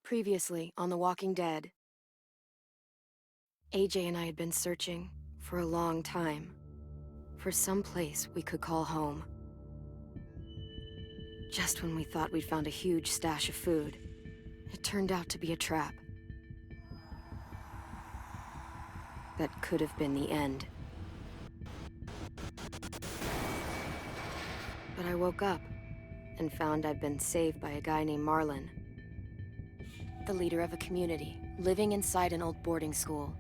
Previously on The Walking Dead, AJ and I had been searching for a long time for some place we could call home. Just when we thought we'd found a huge stash of food, it turned out to be a trap. That could have been the end. But I woke up and found I'd been saved by a guy named Marlon, the leader of a community living inside an old boarding school.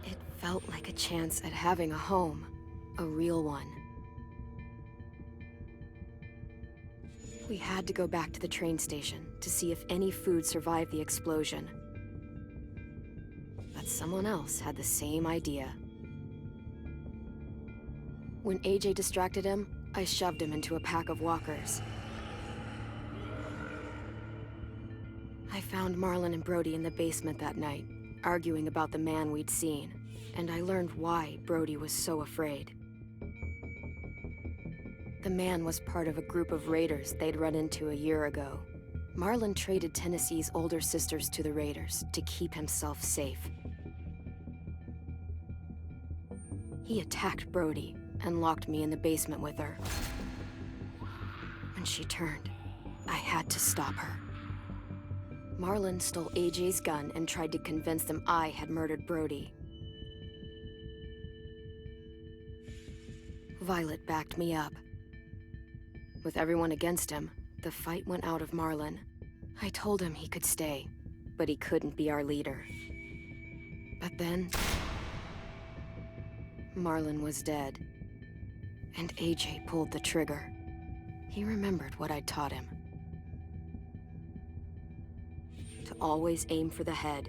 It felt like a chance at having a home, a real one. We had to go back to the train station to see if any food survived the explosion. But someone else had the same idea. When AJ distracted him, I shoved him into a pack of walkers. I found Marlon and Brody in the basement that night, arguing about the man we'd seen, and I learned why Brody was so afraid. The man was part of a group of raiders they'd run into a year ago. Marlon traded Tennessee's older sisters to the raiders to keep himself safe. He attacked Brody and locked me in the basement with her. When she turned, I had to stop her. Marlon stole AJ's gun and tried to convince them I had murdered Brody. Violet backed me up. With everyone against him, the fight went out of Marlon. I told him he could stay, but he couldn't be our leader. But then, Marlon was dead, and AJ pulled the trigger. He remembered what I'd taught him. To always aim for the head.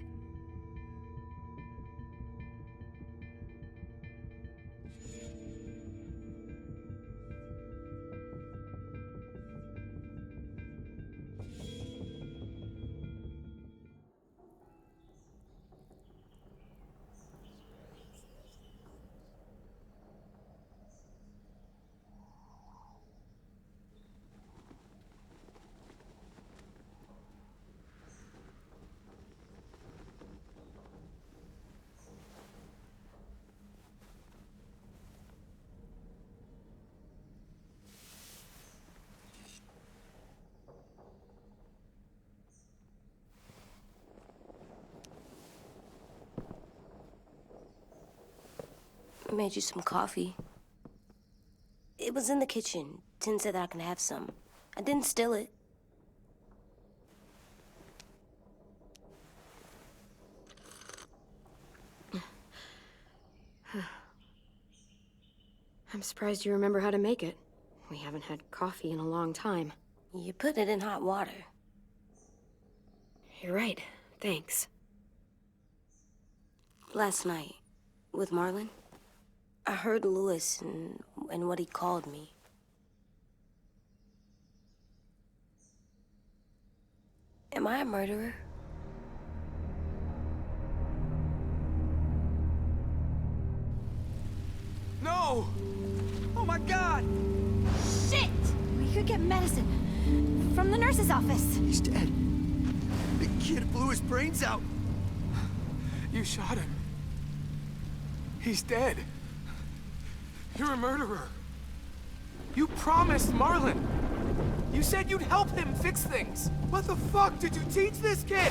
I made you some coffee. It was in the kitchen. Tin said that I can have some. I didn't steal it. I'm surprised you remember how to make it. We haven't had coffee in a long time. You put it in hot water. You're right. Thanks. Last night, with Marlon, I heard Lewis and what he called me. Am I a murderer? No! Oh my God! Shit! We could get medicine from the nurse's office. He's dead. The kid blew his brains out. You shot him. He's dead. You're a murderer. You promised Marlon. You said you'd help him fix things. What the fuck did you teach this kid?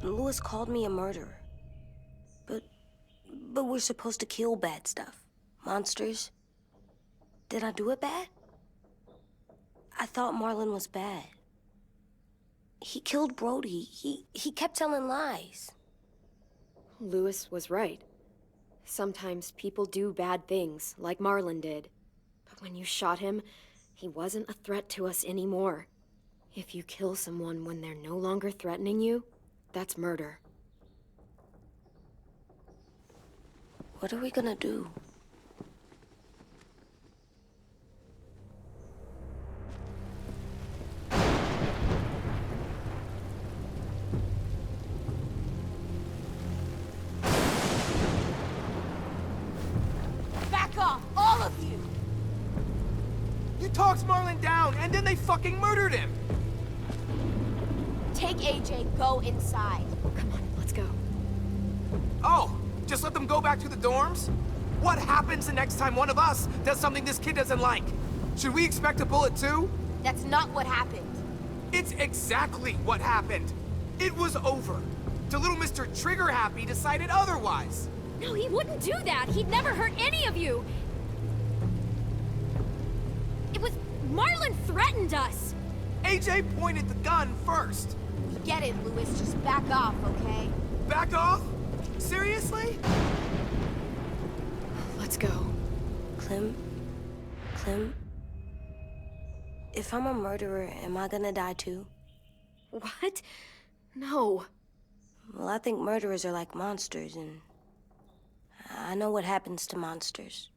Lewis called me a murderer. But we're supposed to kill bad stuff. Monsters. Did I do it bad? I thought Marlon was bad. He killed Brody. He kept telling lies. Lewis was right. Sometimes people do bad things, like Marlon did. But when you shot him, he wasn't a threat to us anymore. If you kill someone when they're no longer threatening you, that's murder. What are we gonna do? Back off, all of you! You talked Marlon down, and then they fucking murdered him! Take AJ, go inside. Come on, let's go. Oh, just let them go back to the dorms? What happens the next time one of us does something this kid doesn't like? Should we expect a bullet too? That's not what happened. It's exactly what happened. It was over. Till little Mr. Trigger Happy decided otherwise. No, he wouldn't do that. He'd never hurt any of you. It was... Marlon threatened us. AJ pointed the gun first. We get it, Louis. Just back off, okay? Back off? Seriously? Let's go. Clem? If I'm a murderer, am I gonna die too? What? No. Well, I think murderers are like monsters, and I know what happens to monsters.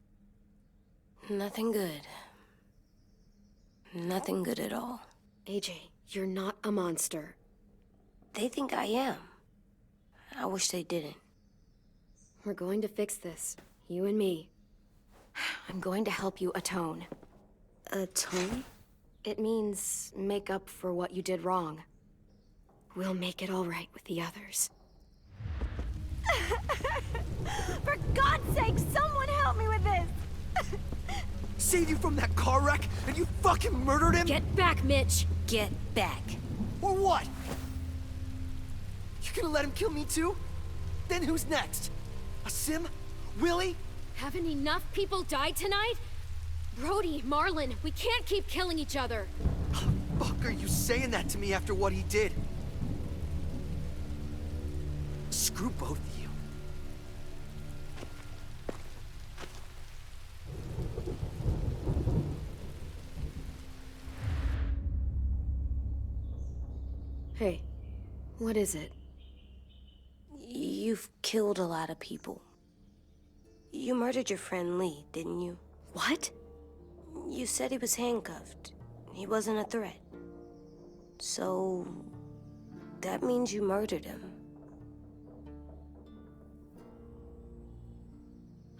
Nothing good. Nothing good at all. AJ, you're not a monster. They think I am. I wish they didn't. We're going to fix this. You and me. I'm going to help you atone. Atone? It means make up for what you did wrong. We'll make it all right with the others. For God's sake, someone help me with this! Saved you from that car wreck, and you fucking murdered him? Get back, Mitch. Get back. Or what? You gonna let him kill me too? Then who's next? A Sim? Willie? Haven't enough people died tonight? Brody, Marlon, we can't keep killing each other. Fuck are you saying that to me after what he did? Screw both of you. Hey, what is it? You've killed a lot of people. You murdered your friend Lee, didn't you? What? You said he was handcuffed. He wasn't a threat. So... that means you murdered him.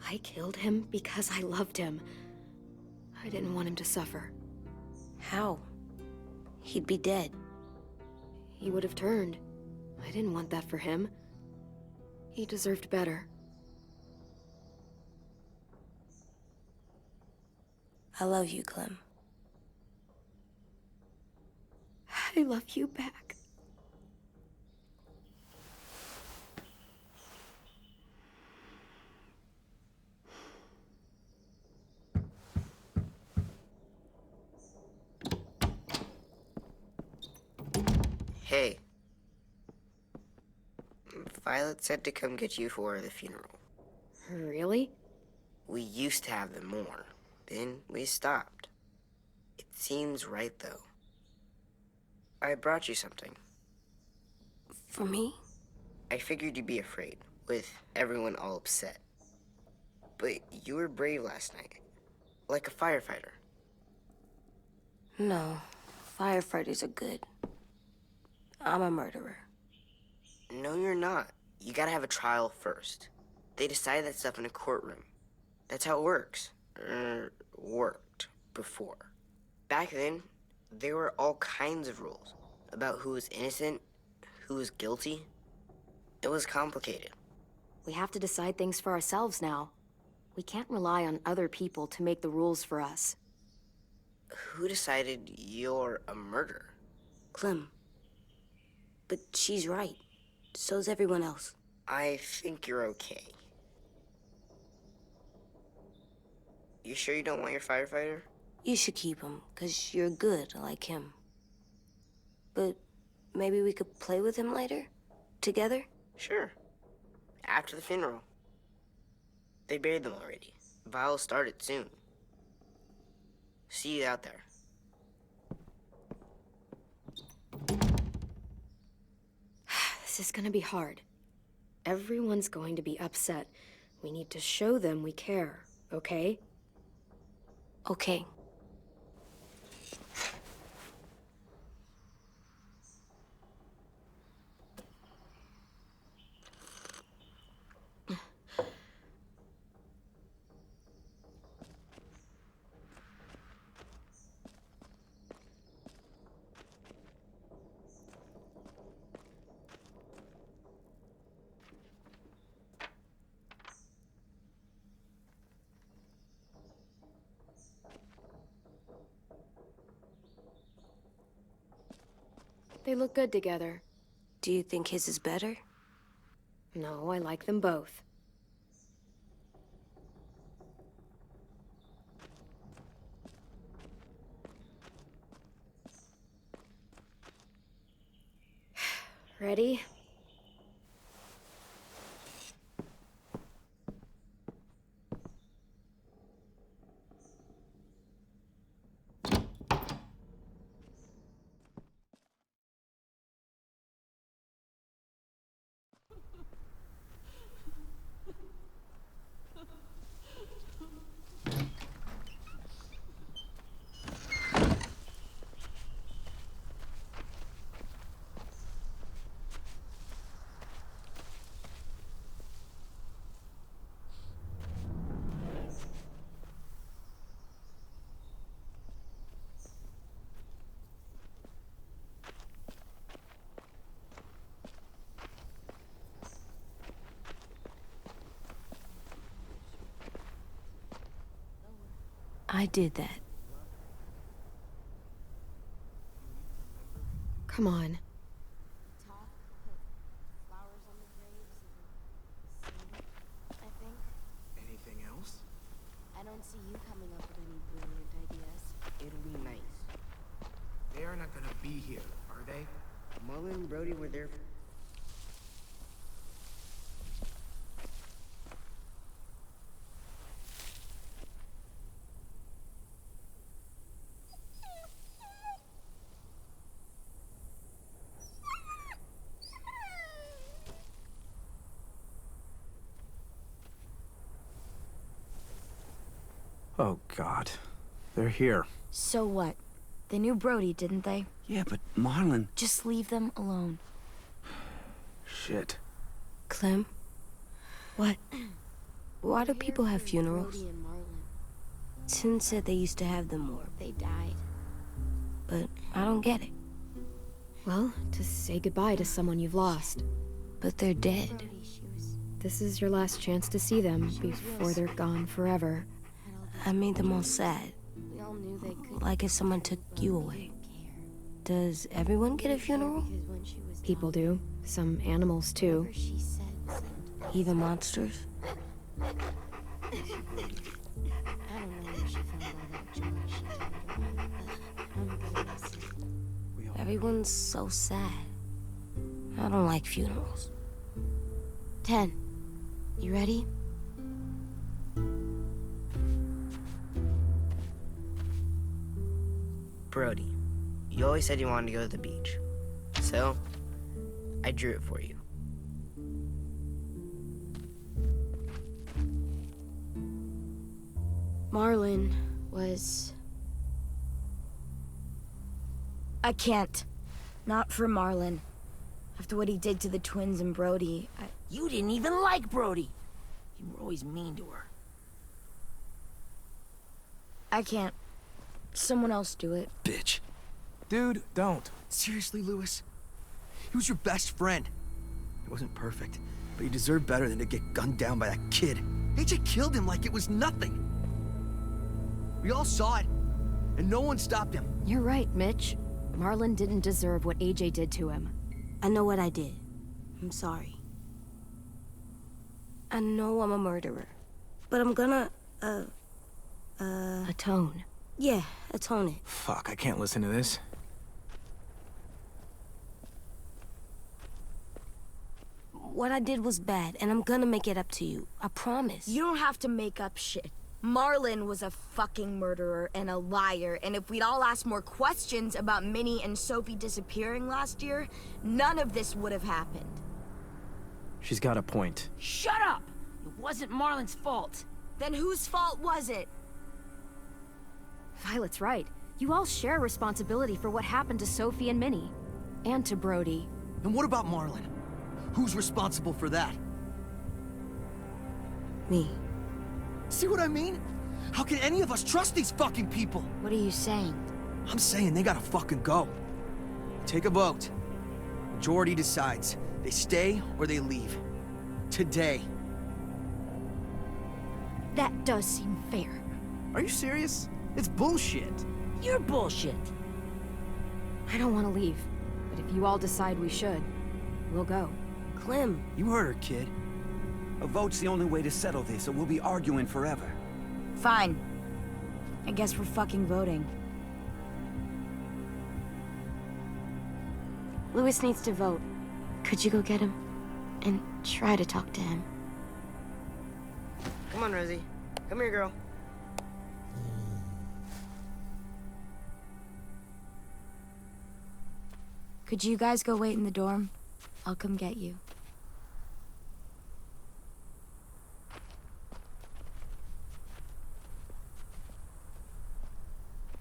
I killed him because I loved him. I didn't want him to suffer. How? He'd be dead. He would have turned. I didn't want that for him. He deserved better. I love you, Clem. I love you back. Hey. Violet said to come get you for the funeral. Really? We used to have them more. Then we stopped. It seems right, though. I brought you something. For me? I figured you'd be afraid, with everyone all upset. But you were brave last night. Like a firefighter. No. Firefighters are good. I'm a murderer. No, you're not. You gotta have a trial first. They decide that stuff in a courtroom. That's how it works. Worked before. Back then, there were all kinds of rules about who was innocent, who was guilty. It was complicated. We have to decide things for ourselves now. We can't rely on other people to make the rules for us. Who decided you're a murderer? Clem. But she's right. So's everyone else. I think you're okay. You sure you don't want your firefighter? You should keep him, 'cause you're good like him. But maybe we could play with him later? Together? Sure. After the funeral. They buried them already. Vile'll start it soon. See you out there. This is gonna be hard. Everyone's going to be upset. We need to show them we care, okay? Okay. They look good together. Do you think his is better? No, I like them both. Ready? I did that. Come on. Anything else? I don't see you coming up with any brilliant ideas. It'll be nice. They are not gonna be here, are they? Marlon and Brody were there. Oh, God. They're here. So what? They knew Brody, didn't they? Yeah, but Marlon... Just leave them alone. Shit. Clem? What? Why do people have funerals? Brody and Marlon. Tin said they used to have them more, They died. but I don't get it. Well, to say goodbye to someone you've lost. But they're dead. Brody, she was... This is your last chance to see them before they're gone forever. had all this I made them all sad, care. We all knew they couldn't like if someone took you away. care. Does everyone get a funeral? Because when she was People do. Some animals, too. whatever she said was like, Even monsters? I don't know where she found all that joy she told me, but I'm gonna miss it. Everyone's so sad. I don't like funerals. 10. You ready? Brody, you always said you wanted to go to the beach. So, I drew it for you. Marlon was... I can't. Not for Marlon. After what he did to the twins and Brody, You didn't even like Brody. You were always mean to her. I can't. Someone else do it. Bitch. Dude, don't. Seriously, Lewis? He was your best friend. He wasn't perfect, but he deserved better than to get gunned down by that kid. AJ killed him like it was nothing. We all saw it, and no one stopped him. You're right, Mitch. Marlon didn't deserve what AJ did to him. I know what I did. I'm sorry. I know I'm a murderer. But I'm gonna, Atone. yeah, atone it. Fuck, I can't listen to this. What I did was bad, and I'm gonna make it up to you. I promise. You don't have to make up shit. Marlon was a fucking murderer and a liar, and if we'd all asked more questions about Minnie and Sophie disappearing last year, none of this would have happened. She's got a point. Shut up! It wasn't Marlon's fault. Then whose fault was it? Violet's right. You all share responsibility for what happened to Sophie and Minnie. And to Brody. And what about Marlon? Who's responsible for that? Me. See what I mean? How can any of us trust these fucking people? What are you saying? I'm saying they gotta fucking go. Take a vote. Majority decides. They stay or they leave. Today. That does seem fair. Are you serious? It's bullshit. You're bullshit. I don't want to leave. But But if you all decide we should, we'll go. Clem, You heard her, kid. A vote's the only way to settle this, or we'll be arguing forever. Fine. I guess we're fucking voting. Louis needs to vote. Could you go get him? And try to talk to him. Come on, Rosie. Come here, girl. Could you guys go wait in the dorm? I'll come get you.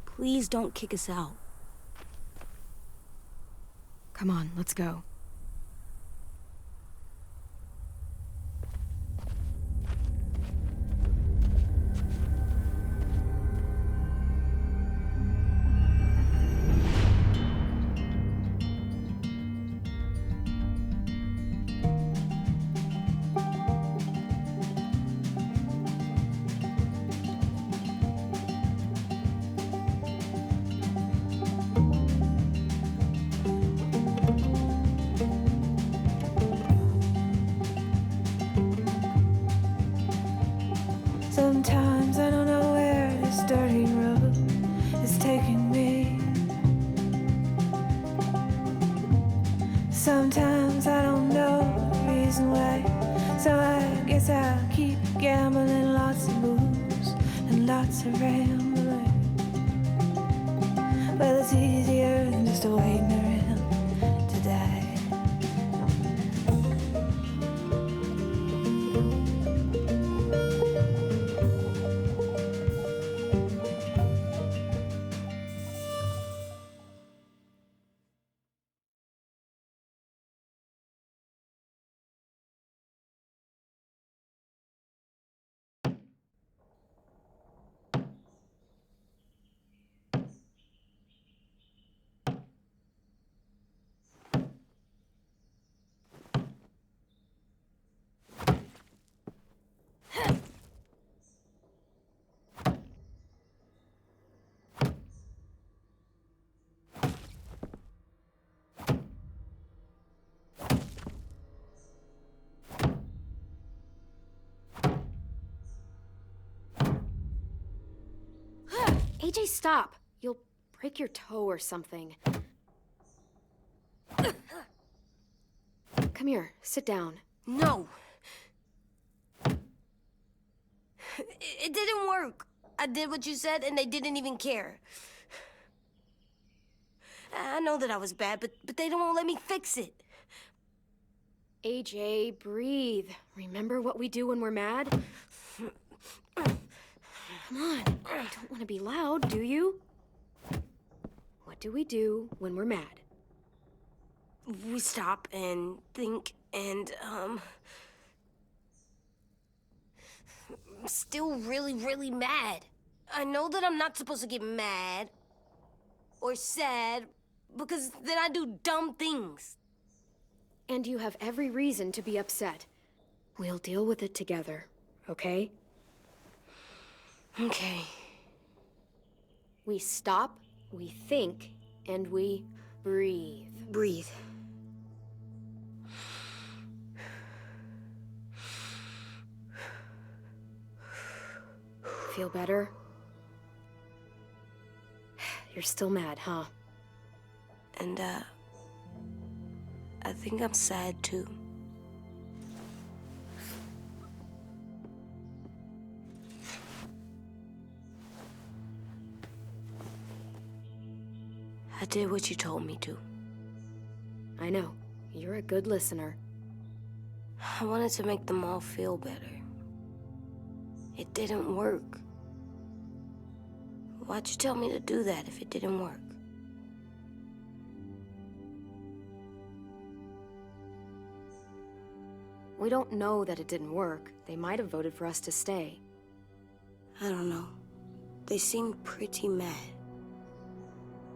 Please don't kick us out. Come on, let's go. Sometimes I don't know where this dirty road is taking me. Sometimes I don't know the reason why. So I guess I'll keep gambling, lots of moves and lots of rambling. Well, it's easier than just waiting around to die. AJ, stop! You'll break your toe or something. Come here, sit down. No. It didn't work. I did what you said, and they didn't even care. I know that I was bad, but they don't let me fix it. AJ, breathe. Remember what we do when we're mad? Come on, you don't want to be loud, do you? What do we do when we're mad? We stop and think and, I'm still really, really mad. I know that I'm not supposed to get mad or sad because then I do dumb things. And you have every reason to be upset. We'll deal with it together, okay? Okay. We stop, we think, and we breathe. Breathe. Feel better? You're still mad, huh? And, I think I'm sad too. I did what you told me to. I know. You're a good listener. I wanted to make them all feel better. It didn't work. Why'd you tell me to do that if it didn't work? We don't know that it didn't work. They might have voted for us to stay. I don't know. They seemed pretty mad.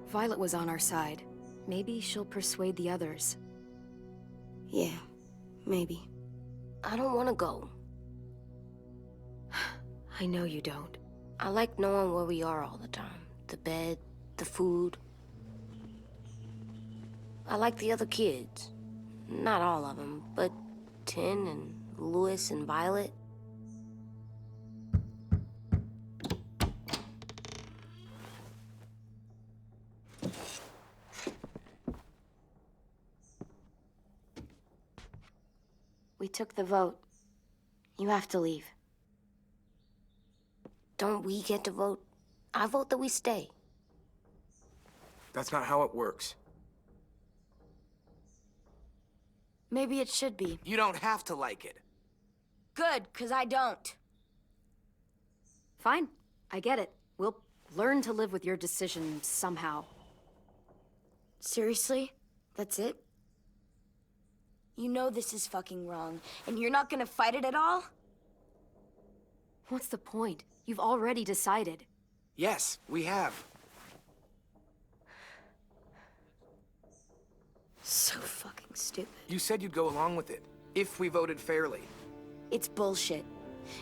Violet was on our side. Maybe she'll persuade the others. Yeah, maybe. I don't want to go. I know you don't. I like knowing where we are all the time. The bed, the food. I like the other kids. Not all of them, but Tin and Louis and Violet. We took the vote. You have to leave. Don't we get to vote? I vote that we stay. That's not how it works. Maybe it should be. You don't have to like it. Good, 'cause I don't. Fine, I get it. We'll learn to live with your decision somehow. Seriously? That's it? You know this is fucking wrong, and you're not gonna fight it at all? What's the point? You've already decided. Yes, we have. So fucking stupid. You said you'd go along with it, if we voted fairly. It's bullshit.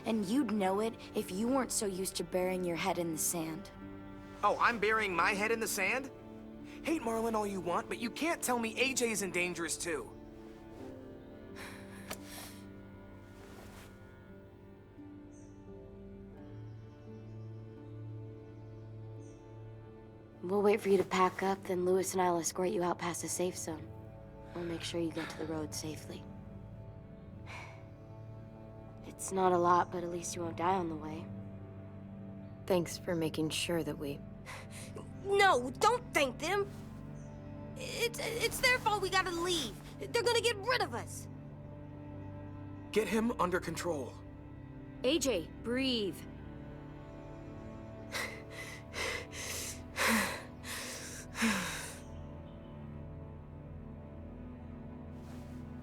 And you'd know it if you weren't so used to burying your head in the sand. Oh, I'm burying my head in the sand? Hate Marlin all you want, but you can't tell me AJ isn't dangerous too. We'll wait for you to pack up, then Louis and I'll escort you out past the safe zone. We'll make sure you get to the road safely. It's not a lot, but at least you won't die on the way. Thanks for making sure that we... No, don't thank them! It's their fault we gotta leave. They're gonna get rid of us. Get him under control. AJ, breathe.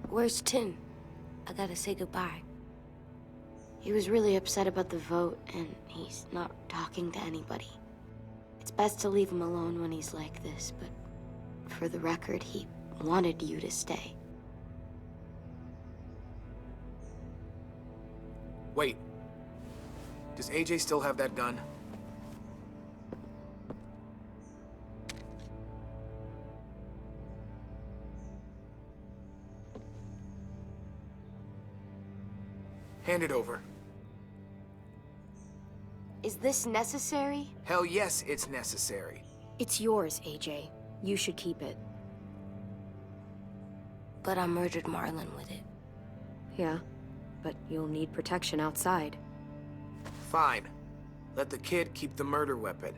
Where's Tin? I gotta say goodbye. He was really upset about the vote, and he's not talking to anybody. It's best to leave him alone when he's like this, but for the record, he wanted you to stay. Wait. Does AJ still have that gun? Hand it over. Is this necessary? Hell yes, it's necessary. It's yours, AJ. You should keep it. But I murdered Marlin with it. Yeah, but you'll need protection outside. Fine. Let the kid keep the murder weapon.